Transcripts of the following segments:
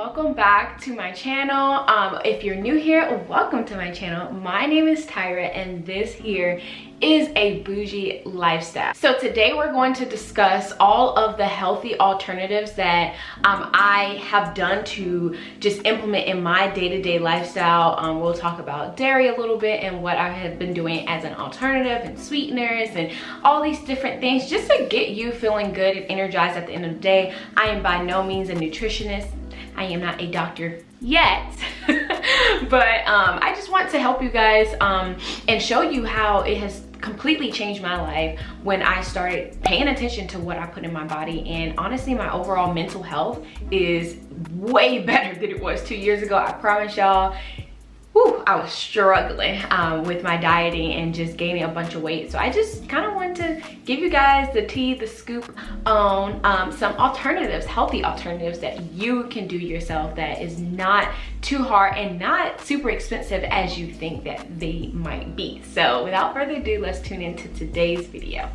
welcome back to my channel. If you're new here, welcome to my channel. My name is Tyra and this here is a bougie lifestyle. So today we're going to discuss all of the healthy alternatives that I have done to just implement in my day-to-day lifestyle. We'll talk about dairy a little bit and what I have been doing as an alternative and sweeteners and all these different things just to get you feeling good and energized at the end of the day. I am by no means a nutritionist. I am not a doctor yet, but I just want to help you guys and show you how it has completely changed my life when I started paying attention to what I put in my body. And honestly, my overall mental health is way better than it was 2 years ago. I promise y'all. I was struggling with my dieting and just gaining a bunch of weight. So I just kind of wanted to give you guys the tea, the scoop on some alternatives, healthy alternatives that you can do yourself that is not too hard and not super expensive as you think that they might be. So without further ado, let's tune into today's video.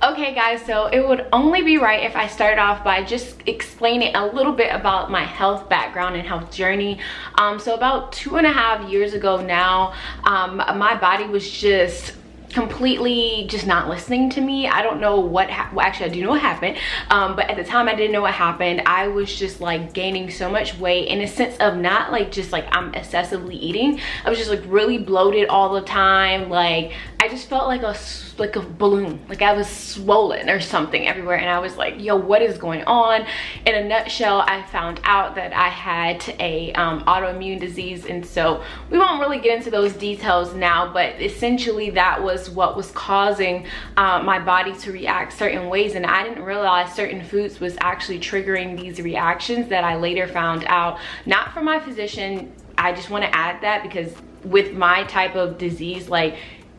Okay guys, so it would only be right if I started off by just explaining a little bit about my health background and health journey. So about 2.5 years ago now, my body was just completely just not listening to me. I don't know what well, actually I do know what happened, but at the time I didn't know what happened. I was just like gaining so much weight in a sense of not like just like I'm excessively eating. I was just like really bloated all the time. Like I just felt like a balloon, like I was swollen or something everywhere, and I was like, yo, what is going on? In a nutshell, I found out that I had a autoimmune disease, and so we won't really get into those details now, but essentially that was what was causing my body to react certain ways, and I didn't realize certain foods was actually triggering these reactions that I later found out, not from my physician. I just want to add that because with my type of disease, like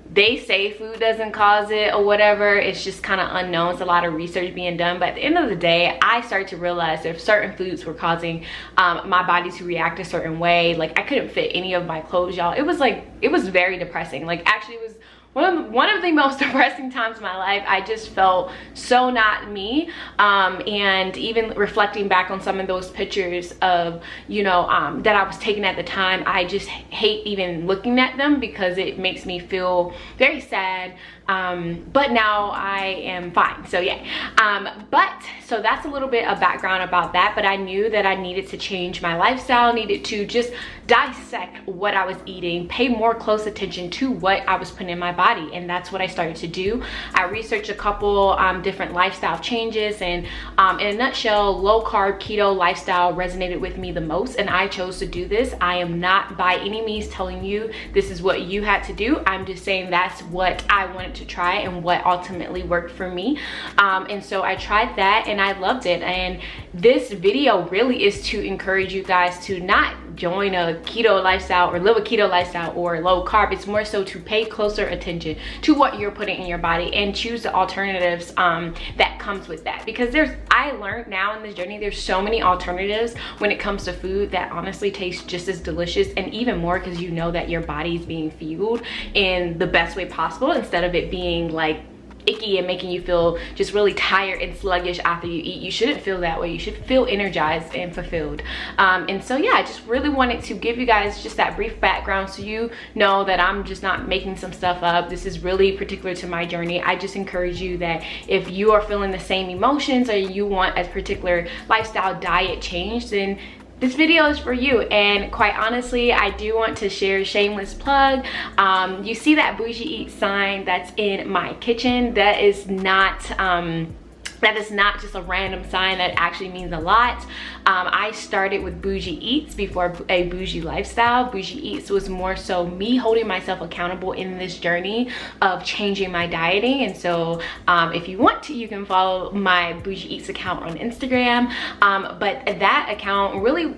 they say food doesn't cause it or whatever. It's just kind of unknown. It's a lot of research being done, but at the end of the day, I started to realize that certain foods were causing my body to react a certain way. Like I couldn't fit any of my clothes, y'all. It was very depressing. Like actually it was one of the most depressing times of my life. I just felt so not me, and even reflecting back on some of those pictures of, you know, that I was taking at the time, I just hate even looking at them because it makes me feel very sad. But now I am fine. So yeah, so that's a little bit of background about that. But I knew that I needed to change my lifestyle, needed to just dissect what I was eating, pay more close attention to what I was putting in my body, and that's what I started to do. I researched a couple different lifestyle changes, and in a nutshell, low carb keto lifestyle resonated with me the most, and I chose to do this. I am not by any means telling you this is what you had to do. I'm just saying that's what I wanted to try and what ultimately worked for me, and so I tried that and I loved it. And this video really is to encourage you guys to not join a keto lifestyle or live a keto lifestyle or low carb. It's more so to pay closer attention to what you're putting in your body and choose the alternatives that comes with that, because I learned now in this journey there's so many alternatives when it comes to food that honestly taste just as delicious, and even more because you know that your body's being fueled in the best way possible instead of it being like icky and making you feel just really tired and sluggish after you eat. You shouldn't feel that way. You should feel energized and fulfilled. And so yeah, I just really wanted to give you guys just that brief background so you know that I'm just not making some stuff up. This is really particular to my journey. I just encourage you that if you are feeling the same emotions or you want a particular lifestyle diet change, then this video is for you. And quite honestly, I do want to share a shameless plug. You see that Bougie Eats sign that's in my kitchen? That is not just a random sign. That actually means a lot. I started with Bougie Eats before a Bougie Lifestyle. Bougie Eats was more so me holding myself accountable in this journey of changing my dieting. And so if you want to, you can follow my Bougie Eats account on Instagram. But that account really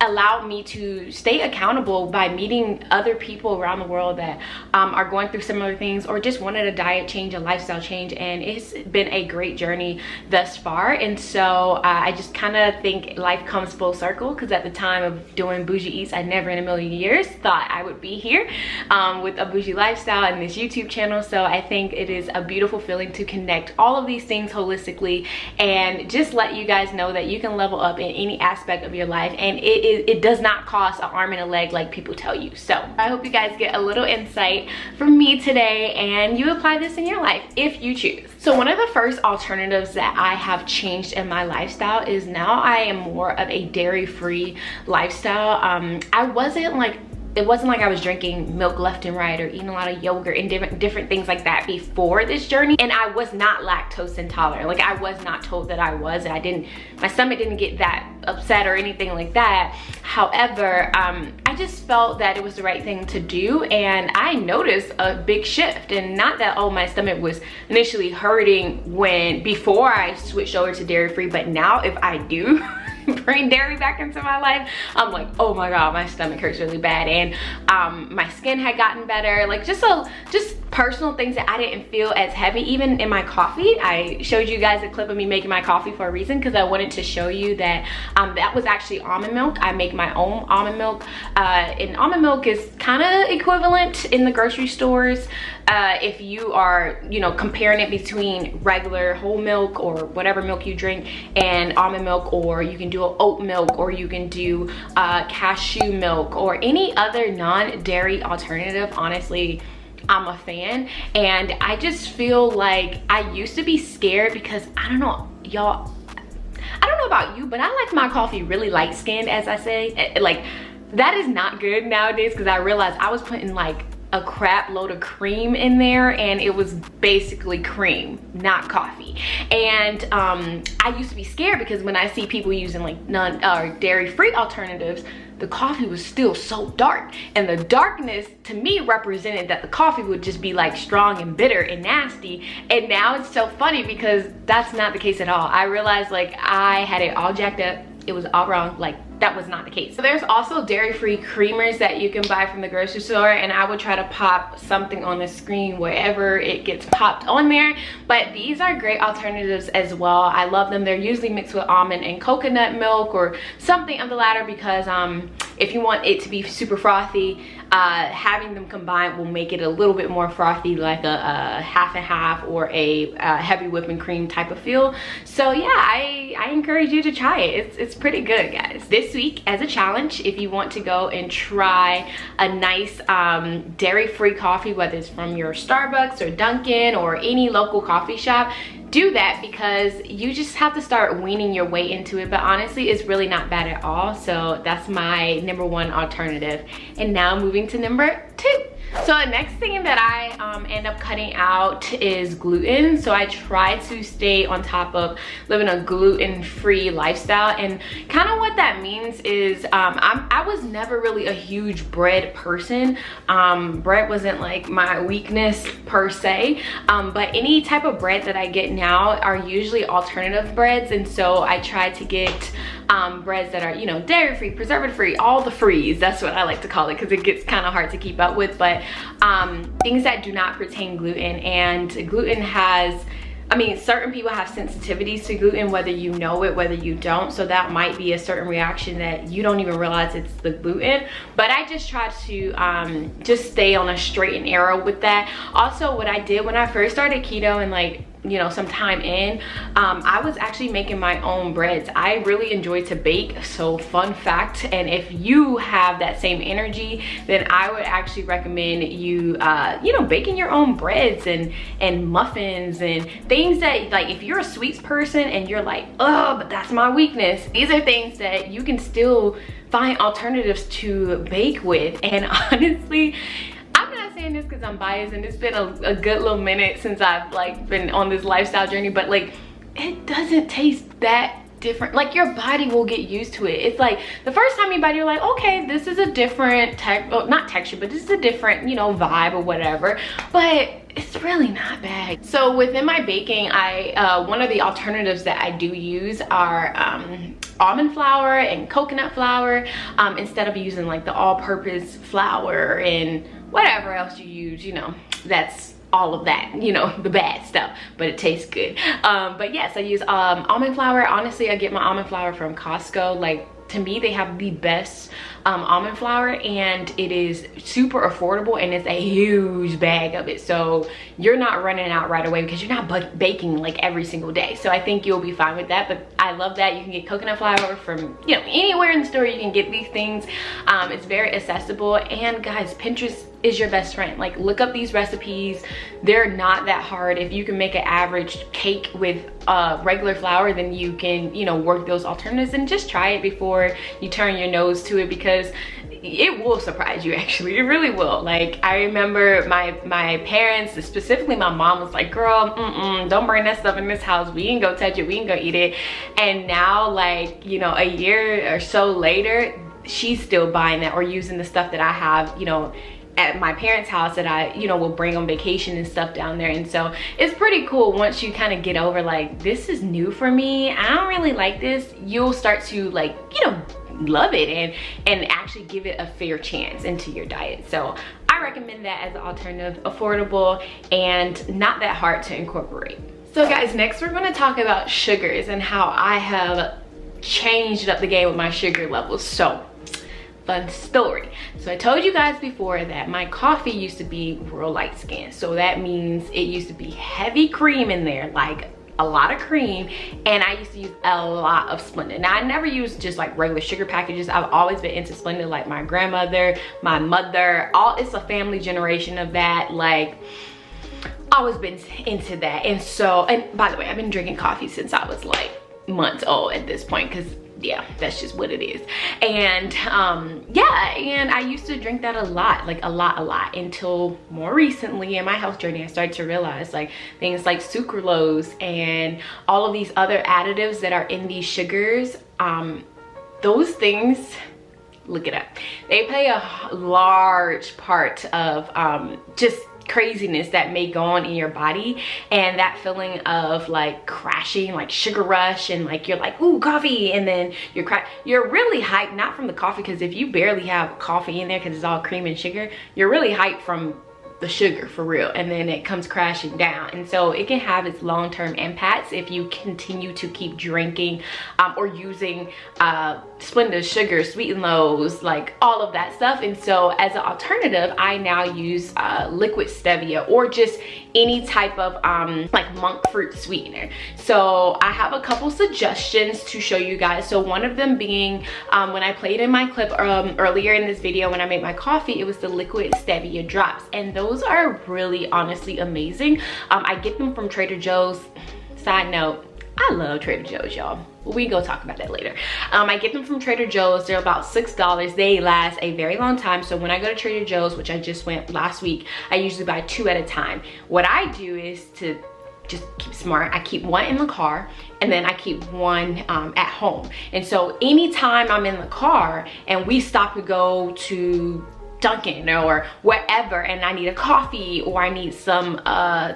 allowed me to stay accountable by meeting other people around the world that are going through similar things or just wanted a diet change, a lifestyle change, and it's been a great journey thus far. And so I just kind of think life comes full circle, because at the time of doing Bougie Eats, I never in a million years thought I would be here with a Bougie Lifestyle and this YouTube channel. So I think it is a beautiful feeling to connect all of these things holistically and just let you guys know that you can level up in any aspect of your life, and it does not cost an arm and a leg like people tell you. So I hope you guys get a little insight from me today and you apply this in your life if you choose. So one of the first alternatives that I have changed in my lifestyle is now I am more of a dairy-free lifestyle. It wasn't like I was drinking milk left and right or eating a lot of yogurt and different things like that before this journey. And I was not lactose intolerant. Like, I was not told that I was. My stomach didn't get that upset or anything like that. However, I just felt that it was the right thing to do, and I noticed a big shift. And not that, oh, my stomach was initially hurting before I switched over to dairy-free, but now if I do bring dairy back into my life, I'm like, oh my god, my stomach hurts really bad, and my skin had gotten better. Like, just personal things that I didn't feel as heavy. Even in my coffee, I showed you guys a clip of me making my coffee for a reason, because I wanted to show you that that was actually almond milk. I make my own almond milk, and almond milk is kind of equivalent in the grocery stores if you are, you know, comparing it between regular whole milk or whatever milk you drink and almond milk, or you can do oat milk, or you can do cashew milk, or any other non-dairy alternative. Honestly, I'm a fan. And I just feel like I used to be scared because, I don't know, y'all, I don't know about you, but I like my coffee really light skinned, as I say. Like, that is not good nowadays, because I realized I was putting like a crap load of cream in there, and it was basically cream, not coffee. And I used to be scared because when I see people using like dairy-free alternatives, the coffee was still so dark, and the darkness to me represented that the coffee would just be like strong and bitter and nasty. And now it's so funny because that's not the case at all. I realized like I had it all jacked up. It was all wrong. Like, that was not the case. So there's also dairy-free creamers that you can buy from the grocery store, and I would try to pop something on the screen wherever it gets popped on there. But these are great alternatives as well. I love them. They're usually mixed with almond and coconut milk or something of the latter, because if you want it to be super frothy, having them combined will make it a little bit more frothy, like a half and half or a heavy whipping cream type of feel. So yeah, I encourage you to try it. It's pretty good, guys. This week, as a challenge, if you want to go and try a nice dairy-free coffee, whether it's from your Starbucks or Dunkin' or any local coffee shop, do that, because you just have to start weaning your way into it. But honestly, it's really not bad at all. So that's my #1 alternative. And now moving to number 2. So the next thing that I end up cutting out is gluten. So I try to stay on top of living a gluten-free lifestyle, and kind of what that means is I was never really a huge bread person. Bread wasn't like my weakness per se, but any type of bread that I get now are usually alternative breads, and so I try to get breads that are, you know, dairy-free, preservative-free, all the frees. That's what I like to call it, because it gets kind of hard to keep up with. But things that do not pertain gluten, and gluten has, I mean, certain people have sensitivities to gluten, whether you know it, whether you don't. So that might be a certain reaction that you don't even realize it's the gluten. But I just try to just stay on a straight and narrow with that. Also, what I did when I first started keto and like, you know, some time in, I was actually making my own breads. I really enjoy to bake, so fun fact. And if you have that same energy, then I would actually recommend you, you know, baking your own breads and muffins and things that, like, if you're a sweets person and you're like, oh, but that's my weakness, these are things that you can still find alternatives to bake with. And honestly, I'm not saying this because I'm biased, and it's been a good little minute since I've like been on this lifestyle journey, but like, it doesn't taste that different, like your body will get used to it. It's like the first time you bite, you're like, okay, this is a different not texture, but this is a different, you know, vibe or whatever, but it's really not bad. So within my baking, one of the alternatives that I do use are almond flour and coconut flour, instead of using like the all-purpose flour and whatever else you use, you know, that's all of that, you know, the bad stuff, but it tastes good. But yes, I use almond flour. Honestly, I get my almond flour from Costco. Like, to me, they have the best almond flour, and it is super affordable, and it's a huge bag of it, so you're not running out right away because you're not baking like every single day. So I think you'll be fine with that. But I love that you can get coconut flour from, you know, anywhere in the store. You can get these things. It's very accessible, and guys, Pinterest is your best friend. Like, look up these recipes. They're not that hard. If you can make an average cake with regular flour, then you can, you know, work those alternatives, and just try it before you turn your nose to it, because it will surprise you. Actually, it really will. Like, I remember my parents, specifically my mom, was like, girl, don't bring that stuff in this house. We ain't go touch it, we ain't go eat it. And now, like, you know, a year or so later, she's still buying that or using the stuff that I have, you know, at my parents' house, that I, you know, will bring on vacation and stuff down there. And so it's pretty cool once you kind of get over, like, this is new for me, I don't really like this. You'll start to, like, you know, love it and actually give it a fair chance into your diet. So I recommend that as an alternative, affordable and not that hard to incorporate. So guys, next we're going to talk about sugars and how I have changed up the game with my sugar levels. So fun story. So I told you guys before that my coffee used to be real light skin. So that means it used to be heavy cream in there, like a lot of cream, and I used to use a lot of Splenda. Now, I never used just like regular sugar packages. I've always been into Splenda, like my grandmother, my mother, it's a family generation of that. Like, always been into that. And so, and by the way, I've been drinking coffee since I was like months old at this point, because yeah, that's just what it is. And yeah, and I used to drink that a lot, like a lot, until more recently in my health journey, I started to realize like things like sucralose and all of these other additives that are in these sugars, those things, look it up, they play a large part of just craziness that may go on in your body, and that feeling of like crashing, like sugar rush, and like you're like, ooh, coffee, and then you're really hyped, not from the coffee, because if you barely have coffee in there because it's all cream and sugar, you're really hyped from the sugar for real, and then it comes crashing down. And so it can have its long-term impacts if you continue to keep drinking or using Splenda, sugar, sweet and lows, like all of that stuff. And so as an alternative, I now use liquid stevia, or just any type of like monk fruit sweetener. So I have a couple suggestions to show you guys. So one of them being, when I played in my clip earlier in this video, when I made my coffee, it was the liquid stevia drops, and those are really honestly amazing. I get them from Trader Joe's. Side note, I love Trader Joe's, y'all. We go talk about that later. I get them from Trader Joe's. They're about $6. They last a very long time. So when I go to Trader Joe's, which I just went last week, I usually buy 2 at a time. What I do is to just keep smart. I keep one in the car, and then I keep one at home. And so anytime I'm in the car and we stop to go to Dunkin' or wherever, and I need a coffee or I need some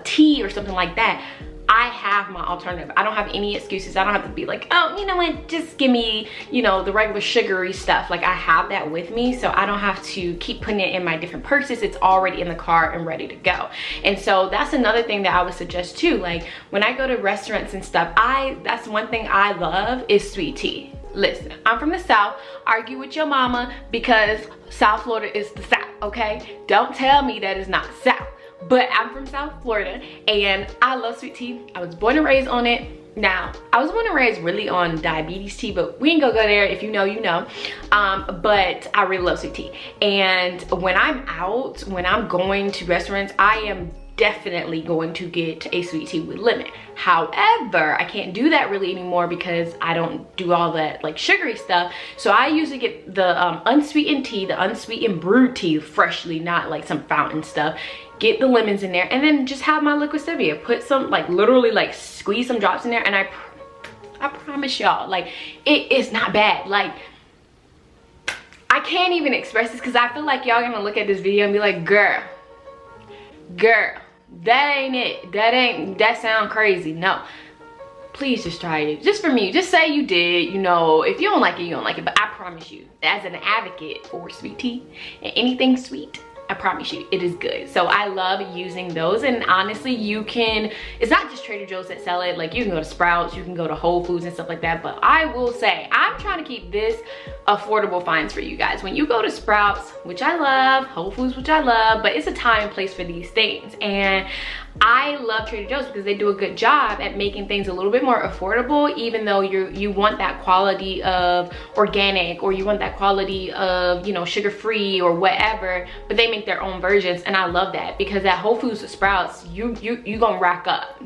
tea or something like that, I have my alternative. I don't have any excuses. I don't have to be like, oh, you know what, just give me, you know, the regular sugary stuff. Like, I have that with me, so I don't have to keep putting it in my different purses. It's already in the car and ready to go. And so that's another thing that I would suggest too. Like, when I go to restaurants and stuff, that's one thing I love is sweet tea. Listen, I'm from the South. Argue with your mama, because South Florida is the South, okay? Don't tell me that it's not South. But I'm from South Florida, and I love sweet tea. I was born and raised on it. Now, I was born and raised really on diabetes tea, but we ain't gonna go there. If you know, you know. But I really love sweet tea. And when I'm out, when I'm going to restaurants, I am definitely going to get a sweet tea with lemon. However, I can't do that really anymore because I don't do all that like sugary stuff. So I usually get the unsweetened tea, the unsweetened brewed tea, freshly, not like some fountain stuff. Get the lemons in there, and then just have my liquid stevia. Put some, like literally like squeeze some drops in there, and I promise y'all, like, it is not bad. Like, I can't even express this because I feel like y'all gonna look at this video and be like, girl, that ain't it. That sound crazy. No, please just try it. Just for me, just say you did. You know, if you don't like it, you don't like it. But I promise you, as an advocate for sweet tea and anything sweet, I promise you, it is good. So I love using those. And honestly, you can, it's not just Trader Joe's that sell it. Like, you can go to Sprouts, you can go to Whole Foods and stuff like that. But I will say, I'm trying to keep this affordable finds for you guys. When you go to Sprouts, which I love, Whole Foods, which I love, but it's a time and place for these things. And I love Trader Joe's because they do a good job at making things a little bit more affordable, even though you want that quality of organic, or you want that quality of, you know, sugar-free or whatever, but they make their own versions. And I love that, because at Whole Foods or Sprouts, you gonna rack up.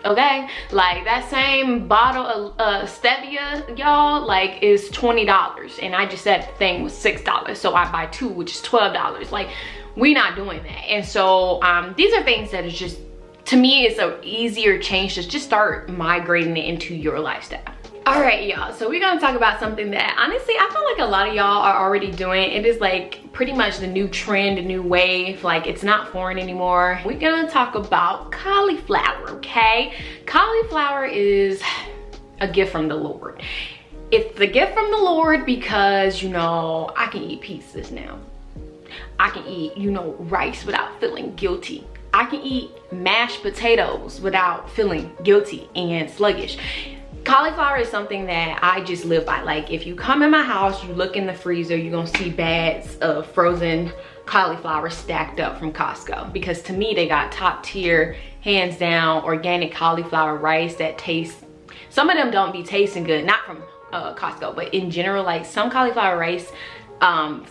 Okay, like that same bottle of stevia, y'all, like, is $20, and I just said the thing was $6, so I buy 2, which is $12. Like, we not doing that. And so these are things that is just, to me, it's an easier change to just start migrating it into your lifestyle. All right, y'all, so we're gonna talk about something that honestly I feel like a lot of y'all are already doing. It is like pretty much the new trend, the new wave. Like, it's not foreign anymore. We're gonna talk about cauliflower. Okay, cauliflower is a gift from the Lord. It's the gift from the Lord because, you know, I can eat pizzas now. I can eat, you know, rice without feeling guilty. I can eat mashed potatoes without feeling guilty and sluggish. Cauliflower is something that I just live by. Like, if you come in my house, you look in the freezer, you're gonna see bags of frozen cauliflower stacked up from Costco, because to me, they got top tier, hands down, organic cauliflower rice that tastes, some of them don't be tasting good, not from Costco, but in general, like, some cauliflower rice,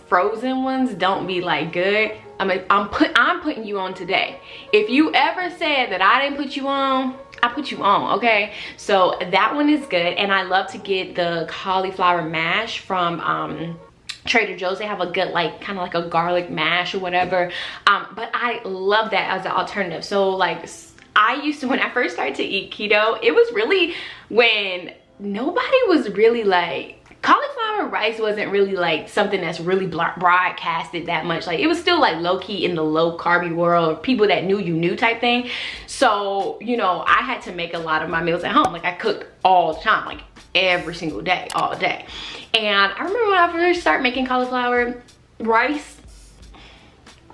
frozen ones don't be like good. I'm putting you on today. If you ever said that I didn't put you on, I put you on, okay? So that one is good. And I love to get the cauliflower mash from Trader Joe's. They have a good, like, kind of like a garlic mash or whatever. But I love that as an alternative. So, like, I used to, when I first started to eat keto, it was really when nobody was really like, cauliflower rice wasn't really like something that's really broadcasted that much. Like, it was still like low-key in the low carby world, people that knew you knew type thing. So, you know, I had to make a lot of my meals at home. Like, I cooked all the time, like every single day, all day. And I remember when I first started making cauliflower rice,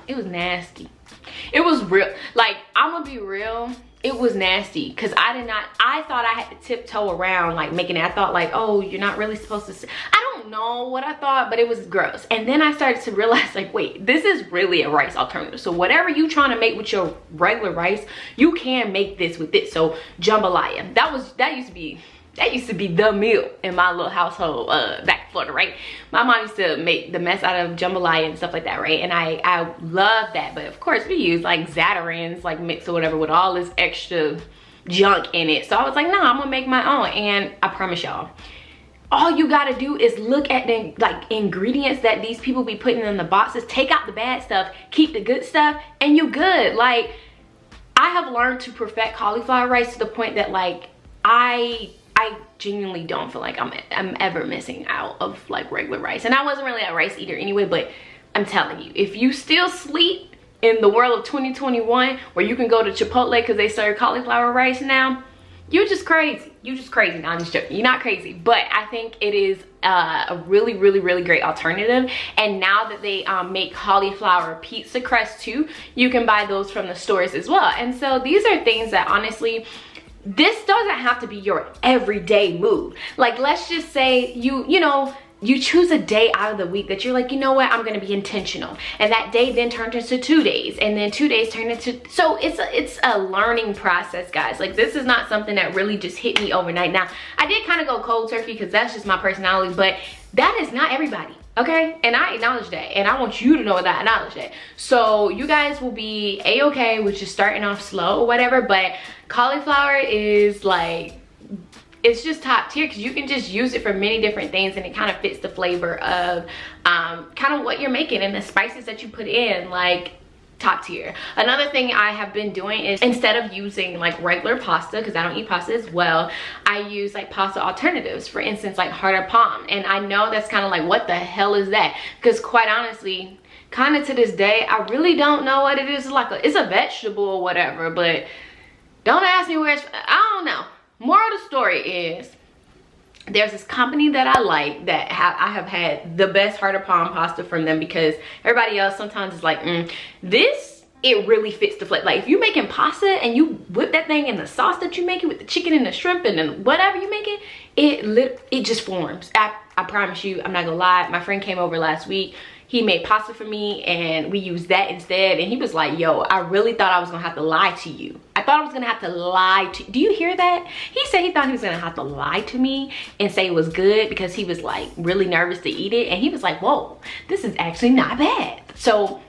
it was nasty. It was real, like, I'm gonna be real, it was nasty, because I thought I had to tiptoe around like making it. I thought like, oh, you're not really supposed to, I don't know what I thought, but it was gross. And then I started to realize, like, wait, this is really a rice alternative. So whatever you trying to make with your regular rice, you can make this with it. So jambalaya, that used to be the meal in my little household back in Florida, right? My mom used to make the mess out of jambalaya and stuff like that, right? And I love that. But of course, we use like Zatarain's, like, mix or whatever with all this extra junk in it. So I was like, no, I'm gonna make my own. And I promise y'all, all you gotta do is look at the like ingredients that these people be putting in the boxes, take out the bad stuff, keep the good stuff, and you good. Like, I have learned to perfect cauliflower rice to the point that, like, I genuinely don't feel like I'm ever missing out of like regular rice. And I wasn't really a rice eater anyway, but I'm telling you, if you still sleep in the world of 2021 where you can go to Chipotle because they serve cauliflower rice now, you're just crazy. You're just crazy. No, I'm just joking. You're not crazy. But I think it is a really, really, really great alternative. And now that they make cauliflower pizza crust too, you can buy those from the stores as well. And so these are things that honestly, this doesn't have to be your everyday move. Like, let's just say you know, you choose a day out of the week that you're like, you know what, I'm gonna be intentional. And that day then turned into 2 days, and then 2 days turned into, so it's a learning process, guys. Like, this is not something that really just hit me overnight. Now, I did kind of go cold turkey because that's just my personality, but that is not everybody. Okay, and I acknowledge that, and I want you to know that I acknowledge that. So you guys will be a-okay with just starting off slow or whatever, but cauliflower is like, it's just top tier because you can just use it for many different things, and it kind of fits the flavor of kind of what you're making and the spices that you put in. Like, top tier. Another thing I have been doing is, instead of using like regular pasta, because I don't eat pasta as well, I use like pasta alternatives. For instance, like heart of palm. And I know that's kind of like, what the hell is that? Because quite honestly, kind of to this day, I really don't know what it is. It's a vegetable or whatever, but don't ask me where it's, I don't know. Moral of the story is, there's this company that I like that I have had the best heart of palm pasta from them, because everybody else sometimes is like, this, it really fits the flavor. Like if you're making pasta and you whip that thing in the sauce that you make it with the chicken and the shrimp and then whatever you make it just forms. I promise you, I'm not gonna lie. My friend came over last week. He made pasta for me and we used that instead. And he was like, yo, I really thought I was gonna have to lie to you. I thought I was gonna have to lie to you. Do you hear that? He said he thought he was gonna have to lie to me and say it was good, because he was like really nervous to eat it. And he was like, whoa, this is actually not bad. So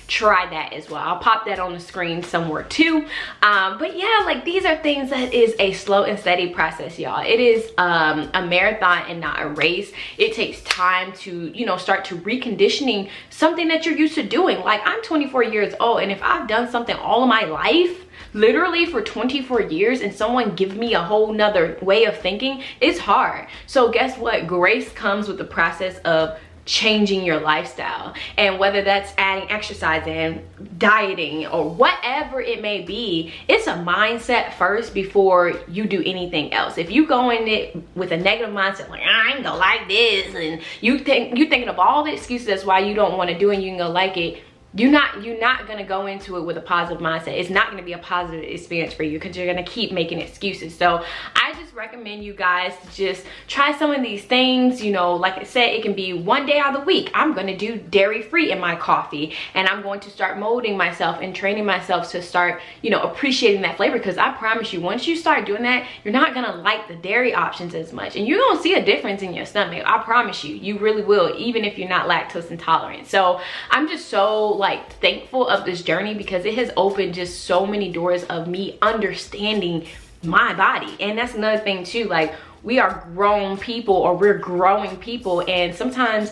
try that as well. I'll pop that on the screen somewhere too. But yeah, like these are things that is a slow and steady process, y'all. It is a marathon and not a race. It takes time to, you know, start to reconditioning something that you're used to doing. Like I'm 24 years old, and if I've done something all of my life, literally for 24 years, and someone give me a whole nother way of thinking, it's hard. So guess what? Grace comes with the process of changing your lifestyle, and whether that's adding exercise and dieting or whatever it may be, it's a mindset first before you do anything else. If you go in it with a negative mindset, like I ain't gonna like this, and you're thinking of all the excuses that's why you don't want to do it and you can go like it, you're not gonna go into it with a positive mindset. It's not gonna be a positive experience for you, because you're gonna keep making excuses. So I just recommend you guys to just try some of these things. You know, like I said, it can be one day out of the week. I'm gonna do dairy free in my coffee, and I'm going to start molding myself and training myself to start, you know, appreciating that flavor. Because I promise you, once you start doing that, you're not gonna like the dairy options as much, and you're gonna see a difference in your stomach. I promise you, you really will, even if you're not lactose intolerant. So I'm just so like thankful of this journey, because it has opened just so many doors of me understanding my body. And that's another thing too, like we are grown people, or we're growing people, and sometimes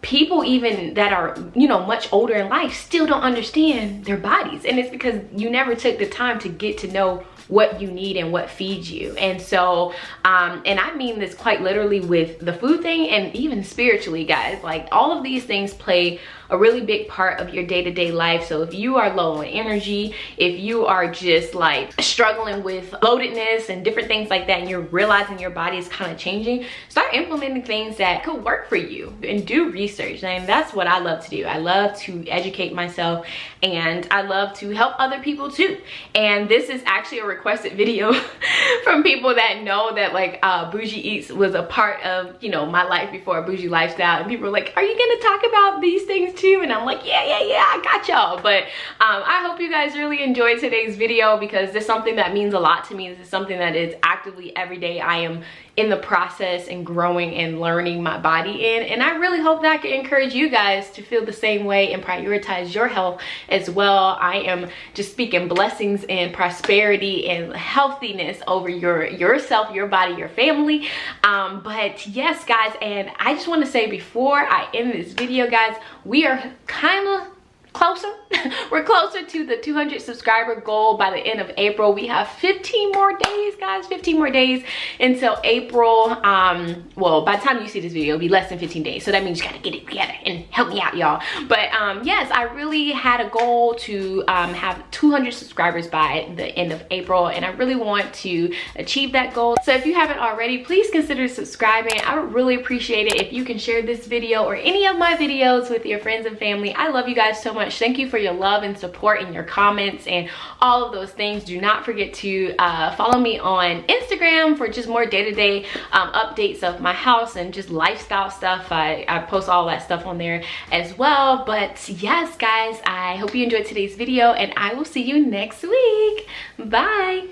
people even that are, you know, much older in life still don't understand their bodies, and it's because you never took the time to get to know what you need and what feeds you. And so and I mean this quite literally with the food thing, and even spiritually, guys. Like all of these things play a really big part of your day-to-day life. So if you are low on energy, if you are just like struggling with bloatedness and different things like that, and you're realizing your body is kind of changing, start implementing things that could work for you and do research. And that's what I love to do. I love to educate myself, and I love to help other people too. And this is actually a requested video from people that know that like Bougie Eats was a part of, you know, my life before Bougie Lifestyle. And people were like, are you gonna talk about these things too? And I'm like, yeah, I got y'all. But I hope you guys really enjoyed today's video, because this is something that means a lot to me. This is something that is actively every day I am in the process and growing and learning my body in. And I really hope that I can encourage you guys to feel the same way and prioritize your health as well. I am just speaking blessings and prosperity and healthiness over yourself, your body, your family. But yes, guys, and I just want to say before I end this video, guys, we are kind of closer. We're closer to the 200 subscriber goal by the end of April. We have 15 more days, guys, 15 more days until April. Well, by the time you see this video, it'll be less than 15 days. So that means you gotta get it together and help me out, y'all. But yes, I really had a goal to have 200 subscribers by the end of April, and I really want to achieve that goal. So if you haven't already, please consider subscribing. I would really appreciate it if you can share this video or any of my videos with your friends and family. I love you guys so much. Thank you for your love and support and your comments and all of those things. Do not forget to follow me on Instagram for just more day-to-day updates of my house and just lifestyle stuff. I post all that stuff on there as well. But yes, guys, I hope you enjoyed today's video, and I will see you next week. Bye.